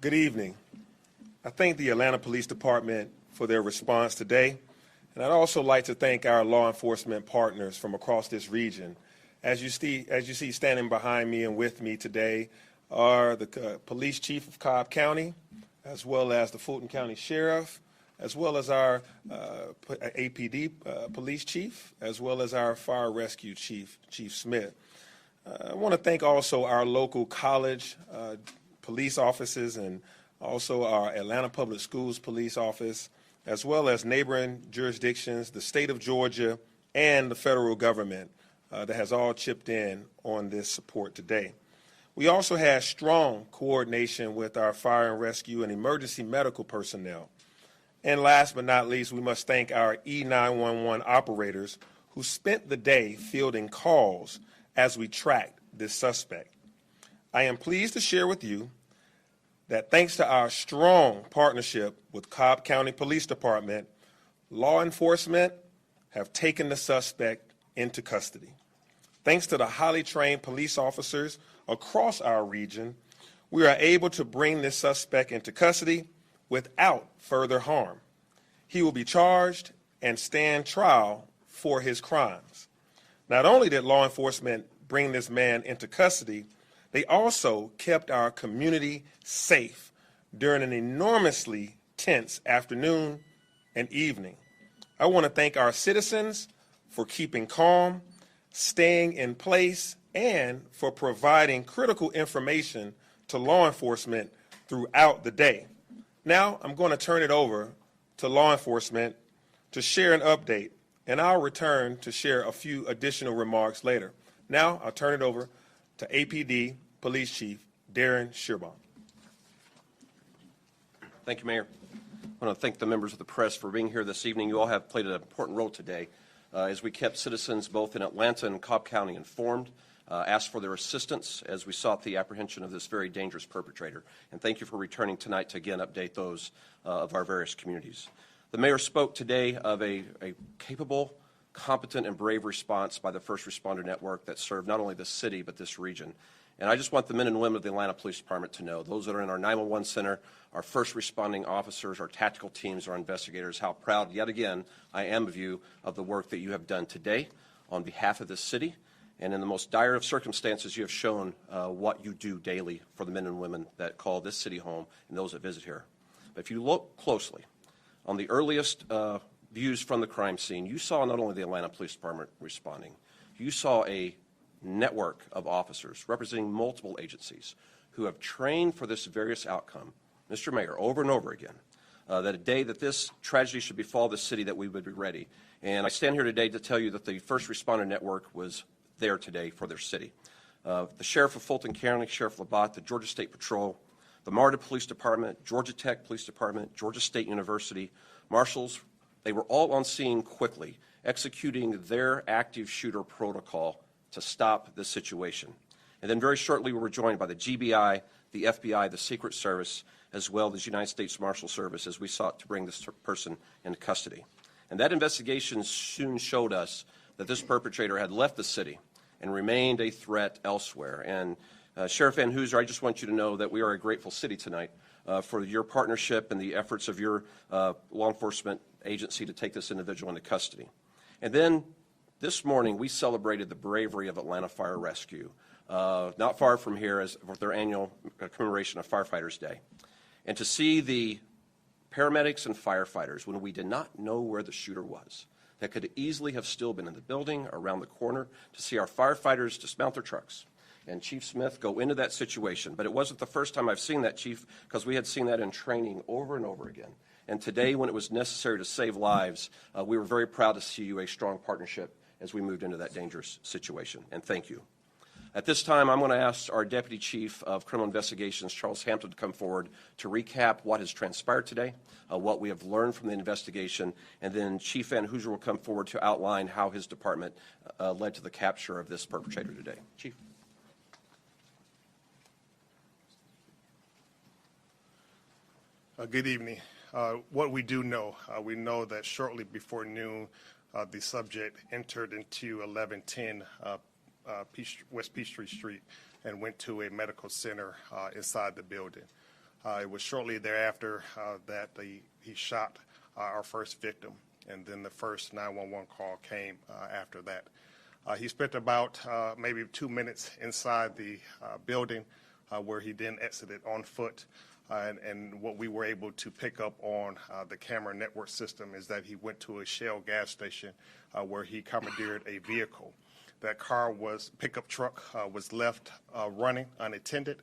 Good evening. I thank the Atlanta Police Department for their response today, and I'd also like to thank our law enforcement partners from across this region. As you see standing behind me and with me today are the police chief of Cobb County, as well as the Fulton County Sheriff, as well as our APD police chief, as well as our fire rescue chief, Chief Smith. I want to thank also our local college police offices and also our Atlanta Public Schools Police Office, as well as neighboring jurisdictions, the state of Georgia, and the federal government that has all chipped in on this support today. We also had strong coordination with our fire and rescue and emergency medical personnel. And last but not least, we must thank our E911 operators who spent the day fielding calls as we tracked this suspect. I am pleased to share with you that thanks to our strong partnership with Cobb County Police Department, law enforcement have taken the suspect into custody. Thanks to the highly trained police officers across our region, we are able to bring this suspect into custody without further harm. He will be charged and stand trial for his crimes. Not only did law enforcement bring this man into custody, they also kept our community safe during an enormously tense afternoon and evening. I want to thank our citizens for keeping calm, staying in place, and for providing critical information to law enforcement throughout the day. Now I'm going to turn it over to law enforcement to share an update, and I'll return to share a few additional remarks later. Now I'll turn it over to APD Police Chief Darren Shearbaum. Thank you, Mayor. I want to thank the members of the press for being here this evening. You all have played an important role today as we kept citizens both in Atlanta and Cobb County informed, asked for their assistance as we sought the apprehension of this very dangerous perpetrator. And thank you for returning tonight to again update those of our various communities. The mayor spoke today of a capable, competent, and brave response by the first responder network that served not only this city but this region. And I just want the men and women of the Atlanta Police Department to know, those that are in our 911 center, our first responding officers, our tactical teams, our investigators, how proud, yet again, I am of you of the work that you have done today on behalf of this city. And in the most dire of circumstances, you have shown what you do daily for the men and women that call this city home and those that visit here. But if you look closely on the earliest views from the crime scene, you saw not only the Atlanta Police Department responding, you saw a network of officers representing multiple agencies who have trained for this various outcome, Mr. Mayor, over and over again, that a day that this tragedy should befall the city that we would be ready. And I stand here today to tell you that the first responder network was there today for their city. The Sheriff of Fulton County, Sheriff Labatt, the Georgia State Patrol, the MARTA Police Department, Georgia Tech Police Department, Georgia State University, marshals, they were all on scene quickly, executing their active shooter protocol to stop this situation. And then very shortly we were joined by the GBI, the FBI, the Secret Service, as well as the United States Marshal Service as we sought to bring this person into custody. And that investigation soon showed us that this perpetrator had left the city and remained a threat elsewhere. And Sheriff Van Hooser, I just want you to know that we are a grateful city tonight for your partnership and the efforts of your law enforcement agency to take this individual into custody. And then this morning, we celebrated the bravery of Atlanta Fire Rescue, not far from here as for their annual commemoration of Firefighters Day. And to see the paramedics and firefighters, when we did not know where the shooter was, that could easily have still been in the building, around the corner, to see our firefighters dismount their trucks and Chief Smith go into that situation. But it wasn't the first time I've seen that, Chief, because we had seen that in training over and over again. And today, when it was necessary to save lives, we were very proud to see you a strong partnership as we moved into that dangerous situation, and thank you. At this time, I'm going to ask our Deputy Chief of Criminal Investigations, Charles Hampton, to come forward to recap what has transpired today, what we have learned from the investigation, and then Chief Van Hooser will come forward to outline how his department led to the capture of this perpetrator today. Chief. Good evening. What we do know, we know that shortly before noon, the subject entered into 1110 West Peachtree Street and went to a medical center inside the building. It was shortly thereafter that he shot our first victim, and then the first 911 call came after that. He spent about maybe 2 minutes inside the building where he then exited on foot. And what we were able to pick up on the camera network system is that he went to a Shell gas station where he commandeered a vehicle. That pickup truck was left running unattended,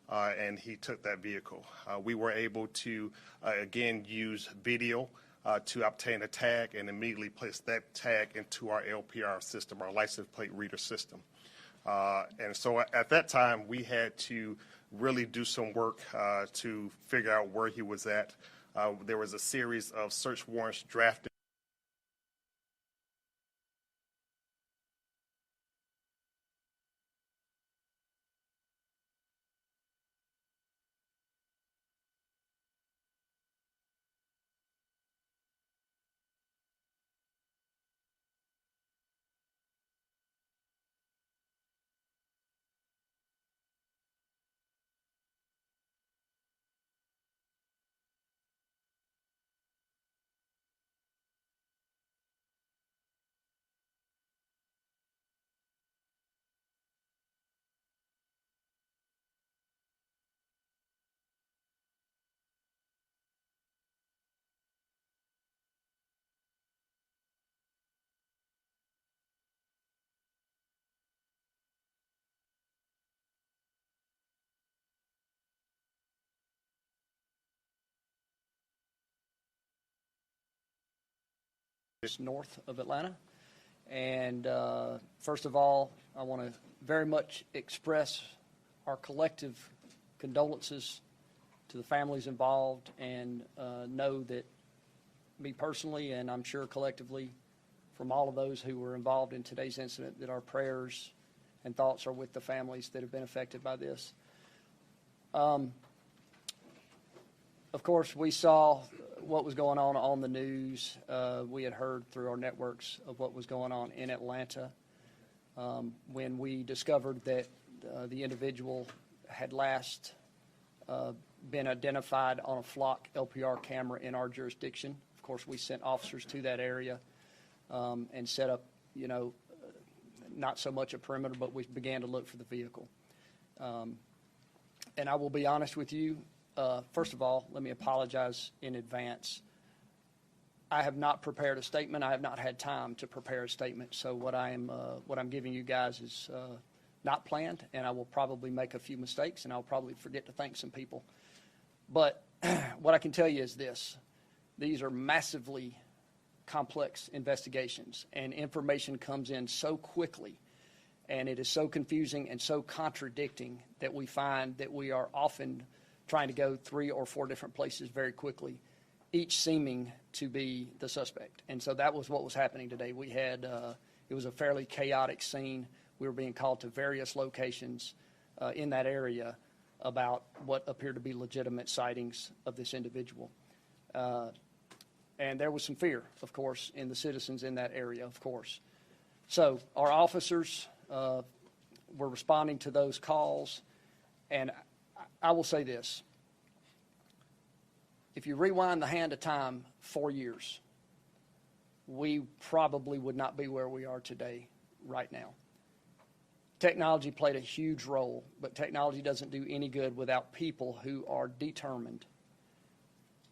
and he took that vehicle. We were able to, again, use video to obtain a tag and immediately place that tag into our LPR system, our license plate reader system. And so at that time, we had to really do some work to figure out where he was at. There was a series of search warrants drafted. North of Atlanta. And first of all, I want to very much express our collective condolences to the families involved, and know that me personally, and I'm sure collectively from all of those who were involved in today's incident, that our prayers and thoughts are with the families that have been affected by this. Of course, we saw what was going on the news. We had heard through our networks of what was going on in Atlanta. When we discovered that the individual had last been identified on a flock LPR camera in our jurisdiction, of course, we sent officers to that area and set up, not so much a perimeter, but we began to look for the vehicle. And I will be honest with you. First of all, let me apologize in advance. I have not prepared a statement. I have not had time to prepare a statement. So what I'm giving you guys is not planned, and I will probably make a few mistakes, and I'll probably forget to thank some people. But what I can tell you is this: these are massively complex investigations, and information comes in so quickly, and it is so confusing and so contradicting that we find that we are often trying to go 3 or 4 different places very quickly, each seeming to be the suspect. And so that was what was happening today. We had, it was a fairly chaotic scene. We were being called to various locations in that area about what appeared to be legitimate sightings of this individual. And there was some fear, of course, in the citizens in that area, of course. So our officers were responding to those calls, and I will say this: if you rewind the hand of time 4 years, we probably would not be where we are today right now. Technology played a huge role, but technology doesn't do any good without people who are determined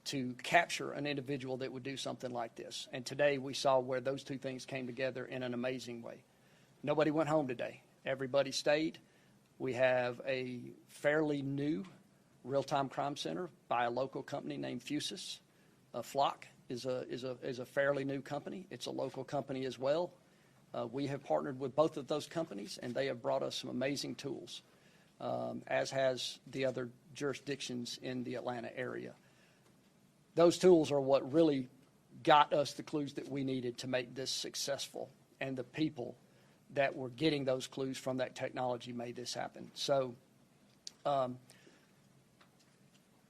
to capture an individual that would do something like this. And today we saw where those two things came together in an amazing way. Nobody went home today. Everybody stayed. We have a fairly new real-time crime center by a local company named Fusus. Flock is a fairly new company. It's a local company as well. We have partnered with both of those companies, and they have brought us some amazing tools, as has the other jurisdictions in the Atlanta area. Those tools are what really got us the clues that we needed to make this successful, and the people that were getting those clues from that technology made this happen. So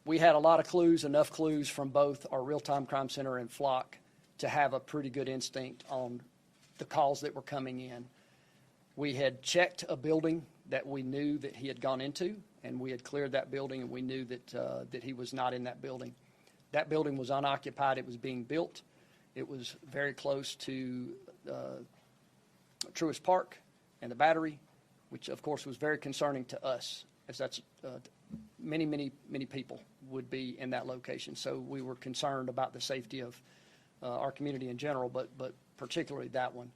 we had a lot of clues, enough clues from both our real-time crime center and Flock to have a pretty good instinct on the calls that were coming in. We had checked a building that we knew that he had gone into, and we had cleared that building, and we knew that, that he was not in that building. That building was unoccupied. It was being built. It was very close to Truist Park and the Battery, which, of course, was very concerning to us, as that's many people would be in that location. So we were concerned about the safety of our community in general, but particularly that one.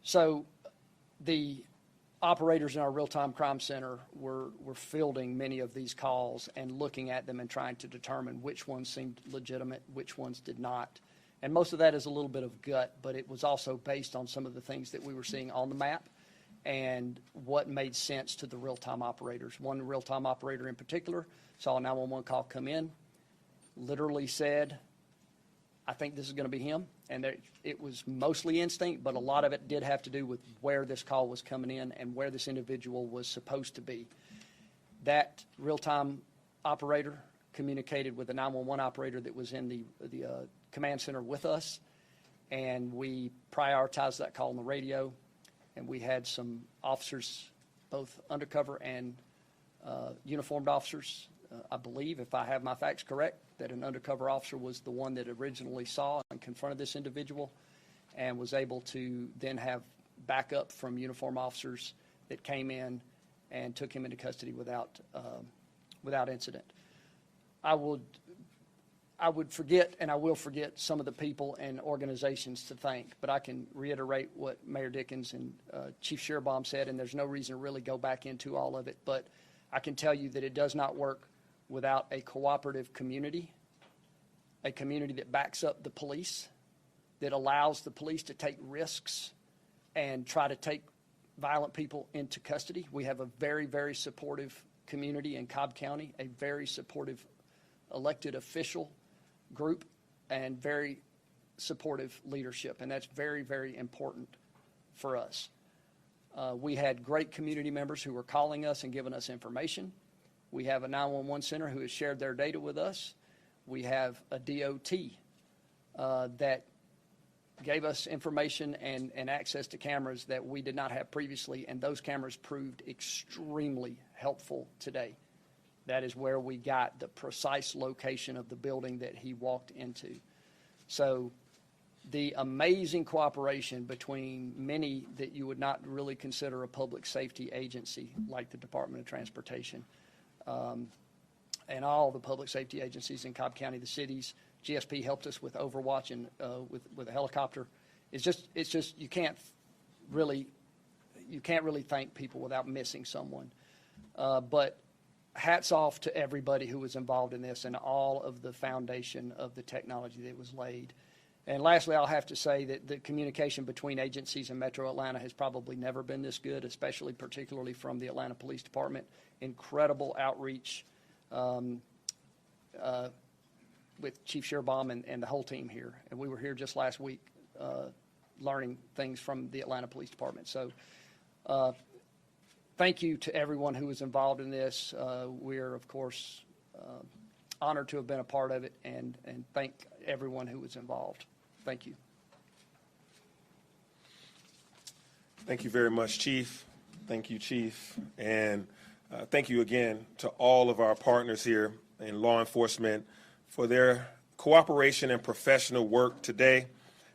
So the operators in our real-time crime center were fielding many of these calls and looking at them and trying to determine which ones seemed legitimate, which ones did not. And most of that is a little bit of gut, but it was also based on some of the things that we were seeing on the map and what made sense to the real-time operators. One real-time operator in particular saw a 911 call come in, literally said, I think this is going to be him. And it was mostly instinct, but a lot of it did have to do with where this call was coming in and where this individual was supposed to be. That real-time operator communicated with the 911 operator that was in the command center with us, and we prioritized that call on the radio, and we had some officers, both undercover and uniformed officers. I believe, if I have my facts correct, that an undercover officer was the one that originally saw and confronted this individual and was able to then have backup from uniform officers that came in and took him into custody without incident. I would forget, and I will forget, some of the people and organizations to thank, but I can reiterate what Mayor Dickens and Chief Shearbaum said, and there's no reason to really go back into all of it, but I can tell you that it does not work without a cooperative community, a community that backs up the police, that allows the police to take risks and try to take violent people into custody. We have a very, very supportive community in Cobb County, a very supportive elected official group, and very supportive leadership, and that's very, very important for us. We had great community members who were calling us and giving us information. We have a 911 center who has shared their data with us. We have a DOT that gave us information and access to cameras that we did not have previously, and those cameras proved extremely helpful today. That is where we got the precise location of the building that he walked into. So the amazing cooperation between many that you would not really consider a public safety agency, like the Department of Transportation, and all the public safety agencies in Cobb County, the cities. GSP helped us with Overwatch and with a helicopter. It's just you can't really thank people without missing someone. But hats off to everybody who was involved in this and all of the foundation of the technology that was laid. And lastly, I'll have to say that the communication between agencies in Metro Atlanta has probably never been this good, particularly from the Atlanta Police Department. Incredible outreach with Chief Shearbaum and the whole team here. And we were here just last week learning things from the Atlanta Police Department. So thank you to everyone who was involved in this. We're, of course, honored to have been a part of it, and thank everyone who was involved. Thank you. Thank you very much, Chief. Thank you, Chief. And thank you again to all of our partners here in law enforcement for their cooperation and professional work today.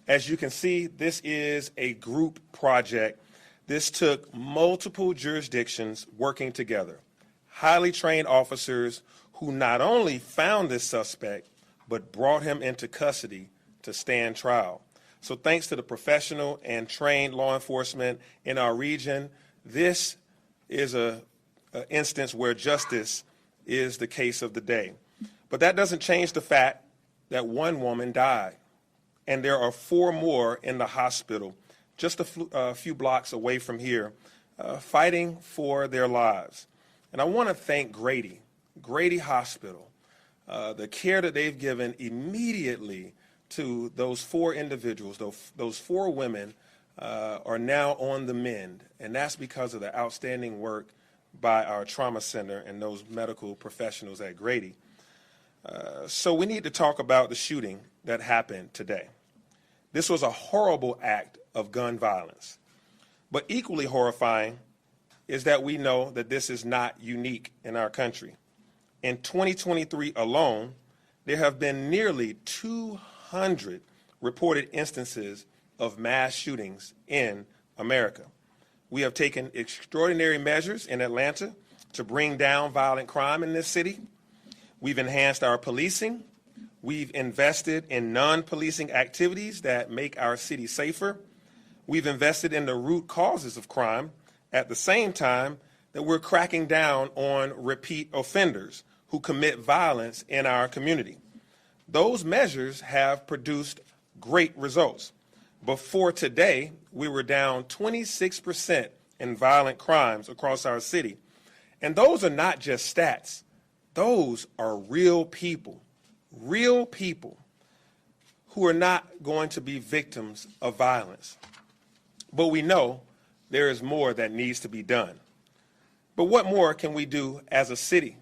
As you can see, this is a group project. This took multiple jurisdictions working together, highly trained officers who not only found this suspect, but brought him into custody to stand trial. So thanks to the professional and trained law enforcement in our region, this is an instance where justice is the case of the day. But that doesn't change the fact that one woman died, and there are 4 more in the hospital just a few blocks away from here, fighting for their lives. And I want to thank Grady Hospital, the care that they've given immediately to those 4 individuals. Those 4 women are now on the mend, and that's because of the outstanding work by our trauma center and those medical professionals at Grady. So we need to talk about the shooting that happened today. This was a horrible act of gun violence, but equally horrifying is that we know that this is not unique in our country. In 2023 alone, there have been nearly 200 reported instances of mass shootings in America. We have taken extraordinary measures in Atlanta to bring down violent crime in this city. We've enhanced our policing. We've invested in non-policing activities that make our city safer. We've invested in the root causes of crime at the same time that we're cracking down on repeat offenders who commit violence in our community. Those measures have produced great results. Before today, we were down 26% in violent crimes across our city. And those are not just stats. Those are real people who are not going to be victims of violence. But we know there is more that needs to be done. But what more can we do as a city?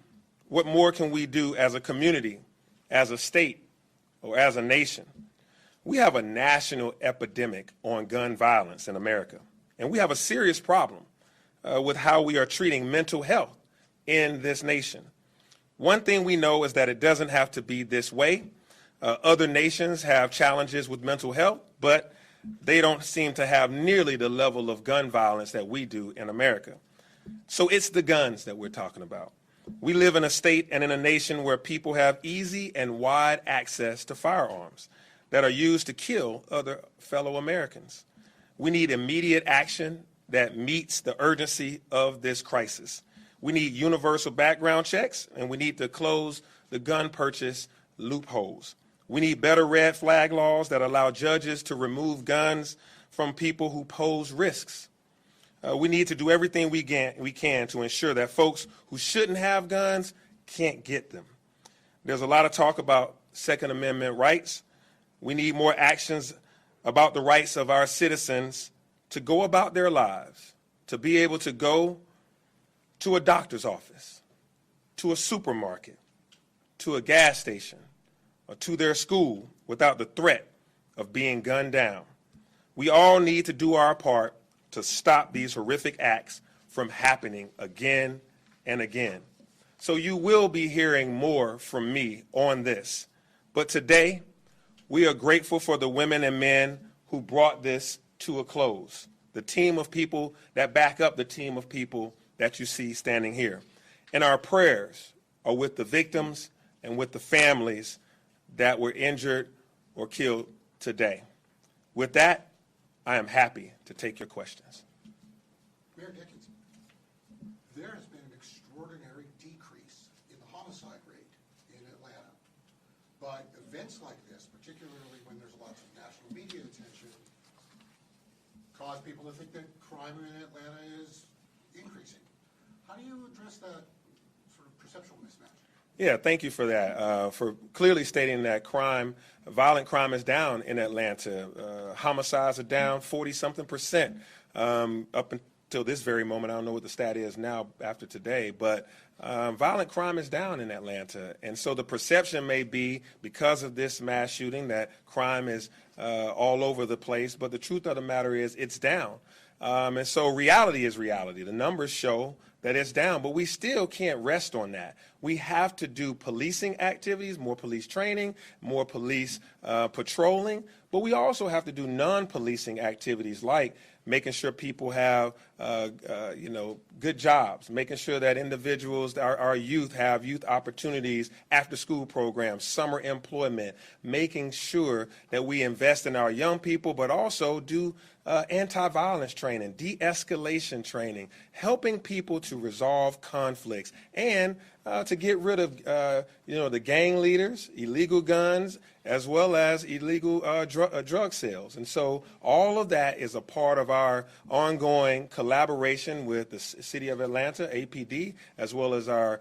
What more can we do as a community, as a state, or as a nation? We have a national epidemic on gun violence in America, and we have a serious problem with how we are treating mental health in this nation. One thing we know is that it doesn't have to be this way. Other nations have challenges with mental health, but they don't seem to have nearly the level of gun violence that we do in America. So it's the guns that we're talking about. We live in a state and in a nation where people have easy and wide access to firearms that are used to kill other fellow Americans. We need immediate action that meets the urgency of this crisis. We need universal background checks, and we need to close the gun purchase loopholes. We need better red flag laws that allow judges to remove guns from people who pose risks. We need to do everything we can to ensure that folks who shouldn't have guns can't get them. There's a lot of talk about Second Amendment rights. We need more actions about the rights of our citizens to go about their lives, to be able to go to a doctor's office, to a supermarket, to a gas station, or to their school without the threat of being gunned down. We all need to do our part to stop these horrific acts from happening again and again. So you will be hearing more from me on this. But today, we are grateful for the women and men who brought this to a close, the team of people that back up the team of people that you see standing here. And our prayers are with the victims and with the families that were injured or killed today. With that, I am happy to take your questions. Mayor Dickinson, there has been an extraordinary decrease in the homicide rate in Atlanta. But events like this, particularly when there's lots of national media attention, cause people to think that crime in Atlanta is increasing. How do you address that sort of perceptual mismatch? Yeah, thank you for that, for clearly stating that violent crime is down in Atlanta. Homicides are down 40-something% up until this very moment. I don't know what the stat is now after today, but violent crime is down in Atlanta. And so the perception may be, because of this mass shooting, that crime is all over the place. But the truth of the matter is it's down. And so reality is reality. The numbers show that it's down, but we still can't rest on that. We have to do policing activities, more police training, more police patrolling, but we also have to do non-policing activities like making sure people have, good jobs, making sure that individuals, our youth, have youth opportunities, after-school programs, summer employment, making sure that we invest in our young people, but also do anti-violence training, de-escalation training, helping people to resolve conflicts, and to get rid of, the gang leaders, illegal guns, as well as illegal drug sales. And so all of that is a part of our ongoing collaboration with the City of Atlanta, APD, as well as our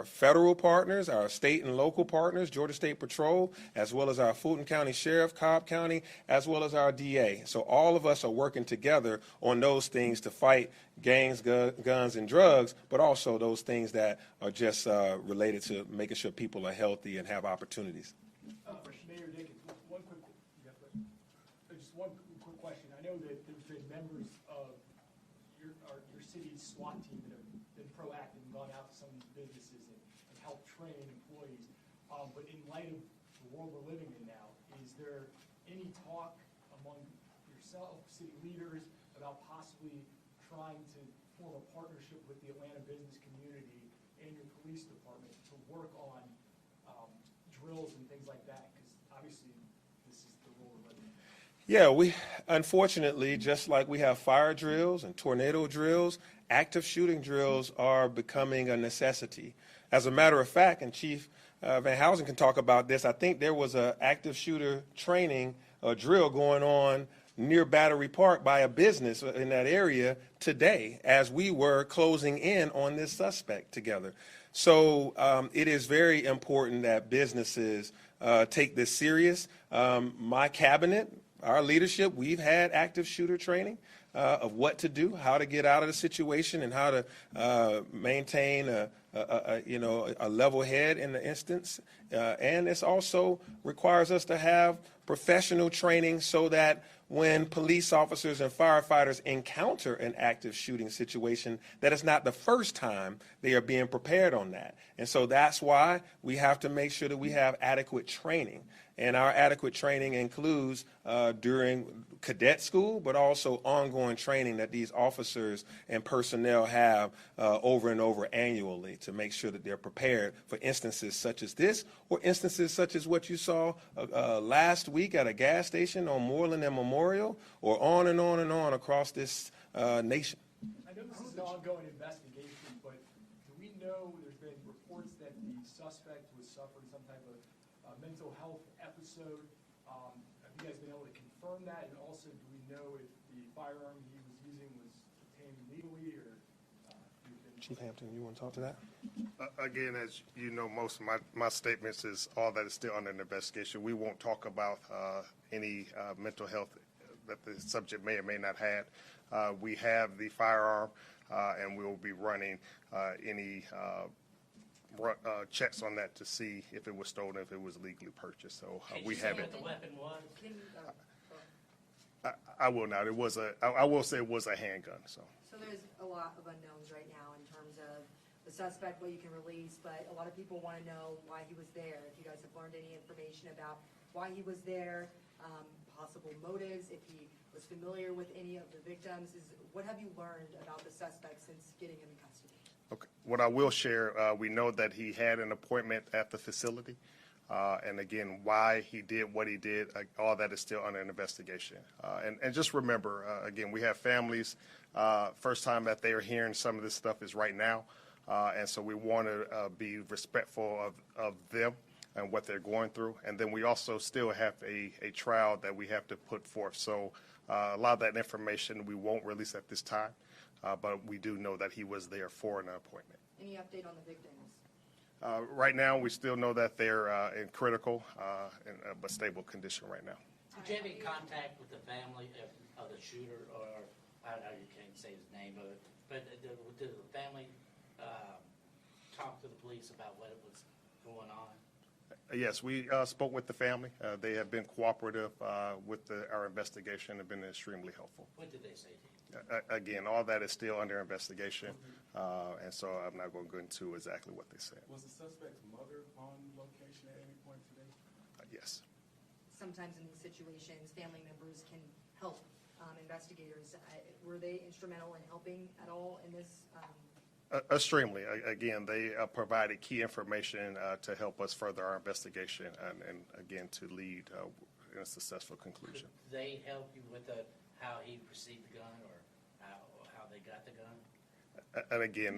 federal partners, our state and local partners, Georgia State Patrol, as well as our Fulton County Sheriff, Cobb County, as well as our DA. So all of us are working together on those things to fight gangs, guns, and drugs, but also those things that are just related to making sure people are healthy and have opportunities. Mayor Dickens, just one quick question. I know that there's been members of your city's SWAT team that have been proactive and gone out to some of these businesses and helped train employees. But in light of the world we're living in now, is there any talk among yourself, city leaders, about possibly trying to form a partnership with the Atlanta business community and your police department to work on drills and things like that? Because obviously this is the world we're living in. Yeah, we unfortunately, just like we have fire drills and tornado drills, active shooting drills are becoming a necessity. As a matter of fact, and Chief Van Housen can talk about this, I think there was an active shooter training drill going on near Battery Park by a business in that area today as we were closing in on this suspect together. So it is very important that businesses take this serious. My cabinet, our leadership, we've had active shooter training of what to do, how to get out of the situation, and how to maintain a level head in the instance. And this also requires us to have professional training so that when police officers and firefighters encounter an active shooting situation, that it's not the first time they are being prepared on that. And so that's why we have to make sure that we have adequate training. And our adequate training includes during cadet school, but also ongoing training that these officers and personnel have over and over annually to make sure that they're prepared for instances such as this, or instances such as what you saw last week at a gas station on Moreland and Memorial, or on and on and on across this nation. I know this is an ongoing investigation, but do we know there's been reports that the suspect was suffering some type of mental health episode? Have you guys been able to confirm that? And also, do we know if the firearm he was using was obtained legally or? Chief Hampton, you want to talk to that? Again, as you know, most of my statements is all that is still under investigation. We won't talk about any mental health that the subject may or may not have. We have the firearm, and we will be running any checks on that to see if it was stolen, if it was legally purchased. So we have it. What the weapon was? I will not. It was I will say it was a handgun. So there's a lot of unknowns right now in terms of the suspect, what you can release, but a lot of people want to know why he was there. If you guys have learned any information about why he was there, possible motives, if he was familiar with any of the victims, what have you learned about the suspect since getting him in custody? okay. What I will share, we know that he had an appointment at the facility. And again, why he did what he did, all that is still under investigation. And just remember, again, we have families. First time that they are hearing some of this stuff is right now. And so we want to be respectful of them and what they're going through. And then we also still have a trial that we have to put forth. So a lot of that information we won't release at this time. But we do know that he was there for an appointment. Any update on the victims? Right now, we still know that they're in critical but stable condition right now. Did you have any contact with the family of the shooter, or I don't know, you can't say his name, but did the family talk to the police about what was going on? Yes, we spoke with the family. They have been cooperative with our investigation and have been extremely helpful. What did they say to you? Again, all that is still under investigation, and so I'm not going to go into exactly what they said. Was the suspect's mother on location at any point today? Yes. Sometimes in these situations, family members can help investigators. Were they instrumental in helping at all in this? Extremely. Again, they provided key information to help us further our investigation and again, to lead in a successful conclusion. Could they help you with how he received the gun, or how they got the gun? And again,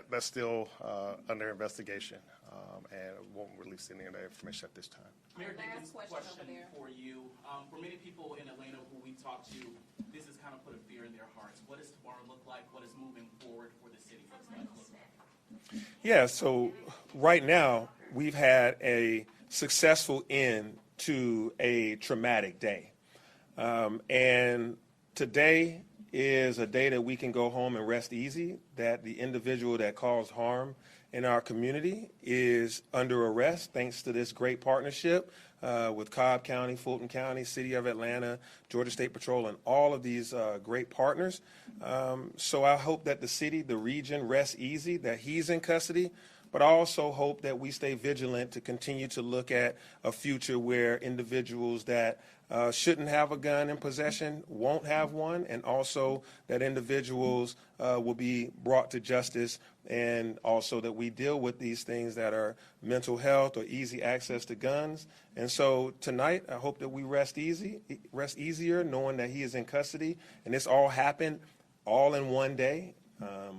that's still under investigation, and won't release any of that information at this time. Mayor Dickens, question for you. For many people in Atlanta who we talk to, this has kind of put a fear in their hearts. What does tomorrow look like? What is moving forward for the city? What's going to look like? Yeah, so right now we've had a successful end to a traumatic day. And today is a day that we can go home and rest easy, that the individual that caused harm in our community is under arrest thanks to this great partnership with Cobb County, Fulton County, City of Atlanta, Georgia State Patrol, and all of these great partners. So I hope that the city, the region rests easy, that he's in custody, but I also hope that we stay vigilant to continue to look at a future where individuals that shouldn't have a gun in possession won't have one, and also that individuals will be brought to justice, and also that we deal with these things that are mental health or easy access to guns. And so tonight, I hope that we rest easier knowing that he is in custody, and this all happened all in one day,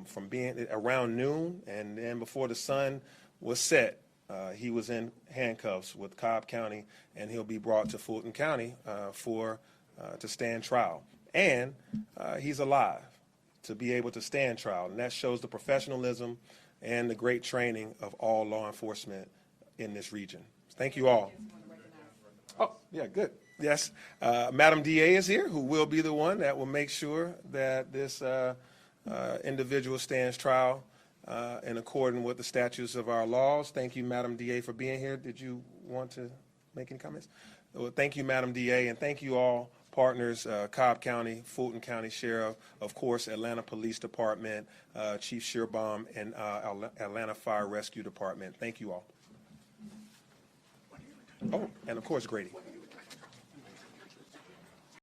from being around noon, and then before the sun was set, he was in handcuffs with Cobb County, and he'll be brought to Fulton County to stand trial. And he's alive to be able to stand trial, and that shows the professionalism and the great training of all law enforcement in this region. Thank you all. Oh, yeah, good. Yes, Madam DA is here, who will be the one that will make sure that this individual stands trial in accordance with the statutes of our laws. Thank you, Madam DA, for being here. Did you want to make any comments? Well, thank you, Madam DA, and thank you all partners, Cobb County, Fulton County Sheriff, of course, Atlanta Police Department, Chief Shearbaum, and Atlanta Fire Rescue Department. Thank you all. Oh, and of course, Grady.